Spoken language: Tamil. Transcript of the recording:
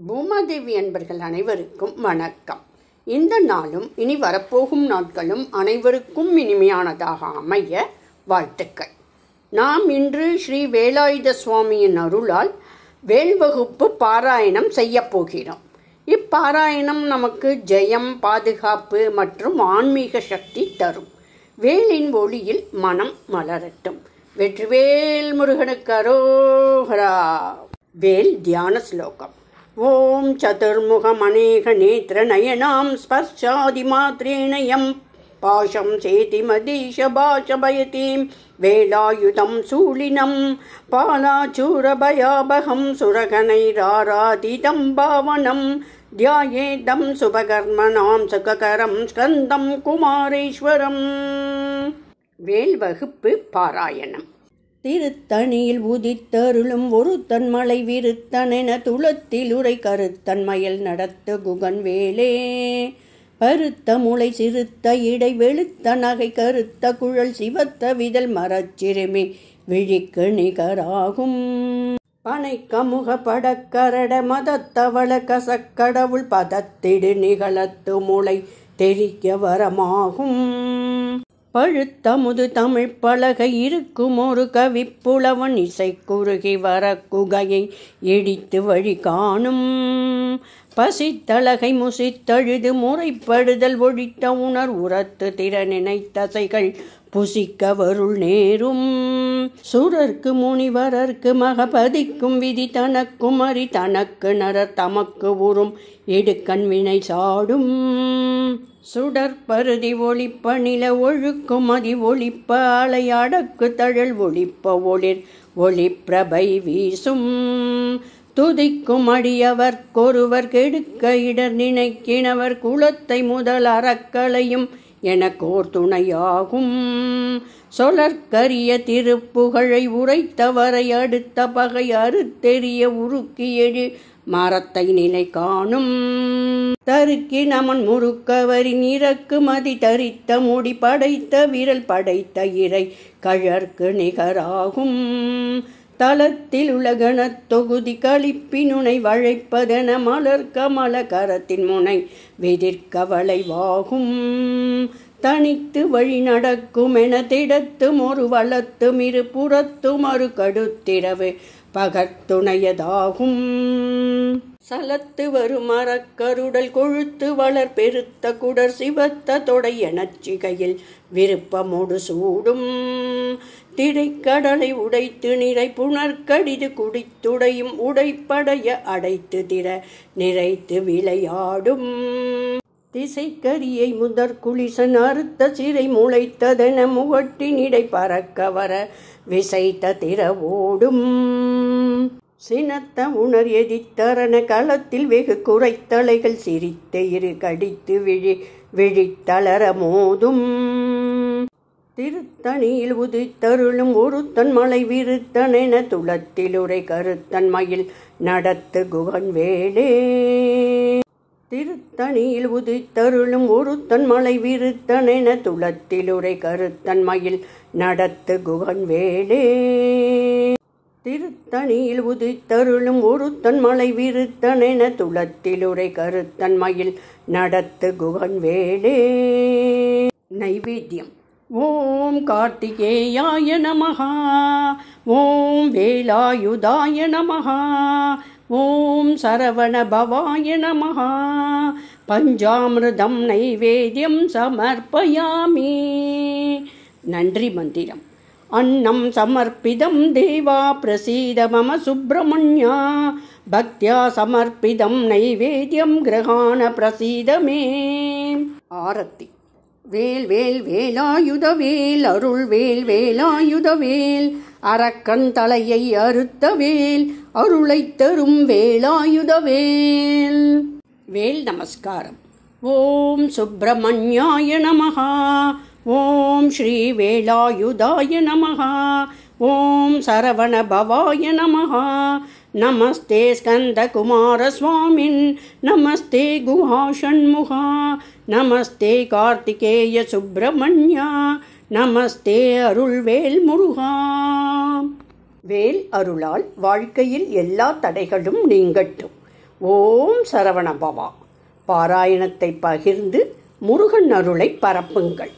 பூமாதேவி அன்பர்கள் அனைவருக்கும் வணக்கம். இந்த நாளும் இனி வரப்போகும் நாட்களும் அனைவருக்கும் இனிமையானதாக அமைய வாழ்த்துக்கள். நாம் இன்று ஸ்ரீ வேலாயுத சுவாமியின் அருளால் வேல் வகுப்பு பாராயணம் செய்ய போகிறோம். இப்பாராயணம் நமக்கு ஜெயம், பாதுகாப்பு மற்றும் ஆன்மீக சக்தி தரும். வேலின் ஒளியில் மனம் மலரட்டும். வெற்றிவேல் முருகனுக்கு அரோகரா. வேல் தியான ஸ்லோகம். ஓம் சதுர்முகம் அநேக நேத்திர நயனாம் ஸ்பர்ஷாதி மாத்ரேண யம் பாஷம் சேதி மதீஷ பாஷபயதீம் வேலாயுதம் சூலினம் பாலாச்சூரபயாபகம் சுரகனைராராதிதம் பாவனம் தியாயேதம் சுபகர்மணாம் சுககரம் ஸ்கந்தம் குமாரேஸ்வரம். வேல் வகுப்பு பாராயணம். திருத்தணியில் உதித்தருளும் ஒருத்தன் மலை விருத்தனென துளத்தில் உரை கருத்தன் மயல் நடத்த குகன் வேலே. பருத்த முளை சிறுத்த இடை வெளுத்த நகை கருத்த குழல் சிவத்த விதல் மரச்சிறுமி விழிக்கு நிகராகும். பனை கமுக படக்கரட மதத்தவள கசக்கடவுள் பதத்திடு நிகழத்து முளை தெரிக்க வரமாகும். பழுத்தமுது தமிழ் பலகை இருக்கும் ஒரு கவிப்புலவன் இசை குறுகி வர குகையை இடித்து வழி காணும். பசித்தலகை முசித்தழுது முறைப்படுதல் ஒழித்த உணர் உரத்து திறனினை தசைகள் புசிக்க வருள் நேரும். சுரர்க்கு முனிவரர்க்கு மகபதிக்கும் விதி தனக்கும் அறி தனக்கு நரர் தமக்கு உறும் எடுக்கண் வினை சாடும். சுடற்பருதி ஒளிப்ப நில ஒழுக்கும் அதி ஒளிப்ப அலை அடக்கு தழல் ஒளிப்ப ஒளிர் ஒளிப்பிரபை வீசும். துதிக்கும் அடியவர் கொருவர் கெடுக்க இடர் நினைக்கினவர் குலத்தை முதல் அறக்களையும் எனக்கோர் துணையாகும். சொலற்கரிய திருப்புகழை உரைத்தவரை அடுத்த பகை அறுத்தெறிய உருக்கி எழு மரத்தை நிலை காணும். தருக்கி நமன் முறுக்கவரின் இறக்கு மதி தரித்த முடி படைத்த விரல் படைத்த இறை கழற்கு நிகராகும். தலத்தில் உலகணத் தொகுதி களிப்பினுனை வழைப்பதென மலர் கமல கரத்தின் முனை வெதிர்க்க வளைவாகும். தனித்து வழி நடக்கும் என திடத்தும் ஒரு வளத்தும் இரு புறத்தும் மறு கடுத்திரவு பகத்துணையதாகும். சலத்து வரும் மரக்கருடல் கொழுத்து வளர் பெருத்த குடர் சிவத்த தொடை எனச்சிகையில் விருப்பமோடு சூடும். திரைக்கடலை உடைத்து நிறை புனர்கடிது குடித்துடையும் உடைப்படைய அடைத்து திற நிறைத்து விளையாடும். திசைக்கரியை முதற் குளிசன் அறுத்த சிறை முளைத்ததென முகட்டின் இடை பறக்க வர விசைத்த திறவோடும். சினத்த உணர் எதித்தரன களத்தில் வெகு குறைத்தலைகள் சிரித்து இரு கடித்து விழித்தளர மோதும். திருத்தணியில் உதித்தருளும் ஒருத்தன் மலை விருத்தனென துளத்தில் உரை கருத்தன் மயில் நடத்து குகன் வேலே. திருத்தணியில் உதித்தருளும் ஒருத்தன் மலை விருத்தனென துளத்தில் உரை கருத்தன் மயில் நடத்து குகன் வேலே. திருத்தணியில் உதித்தருளும் ஒருத்தன் மலை விருத்தனென துளத்தில் உரை கருத்தன் மயில் நடத்து குகன் வேலே. நைவேத்தியம். ஓம் கார்த்திகேயாய நமஹா. ஓம் வேலாயுதாய நமஹா. ஓம் சரவண பவாய நமஹா. பஞ்சாமிர்தம் நைவேத்தியம் சமர்ப்பயாமி. நன்றி மந்திரம். அன்னம் சமர்ப்பிதம் தேவா பிரசீத மம சுப்பிரமணியா. பக்தியா சமர்ப்பிதம் நைவேத்தியம் கிரகாண பிரசீதமே. ஆரத்தி. வேல் வேல் வேலாயுத வேல் அருள் வேல் வேலாயுத வேல் அரக்கன் தலையை அறுத்த வேல் அருளை தரும் வேலாயுத வேல். வேல் நமஸ்காரம். ஓம் சுப்பிரமணியாய நமஹா. ஓம் ஸ்ரீ வேலாயுதாய நமஹா. ஓம் சரவண பவாய நமஹா. நமஸ்தே ஸ்கந்த குமார சுவாமின். நமஸ்தே குஹா ஷண்முகா. நமஸ்தே கார்த்திகேய சுப்பிரமணியா. நமஸ்தே அருள்வேல் முருகா. வேல் அருளால் வாழ்க்கையில் எல்லா தடைகளும் நீங்கட்டும். ஓம் சரவண பவா. பாராயணத்தை பகிர்ந்து முருகன் அருளை பரப்புங்கள்.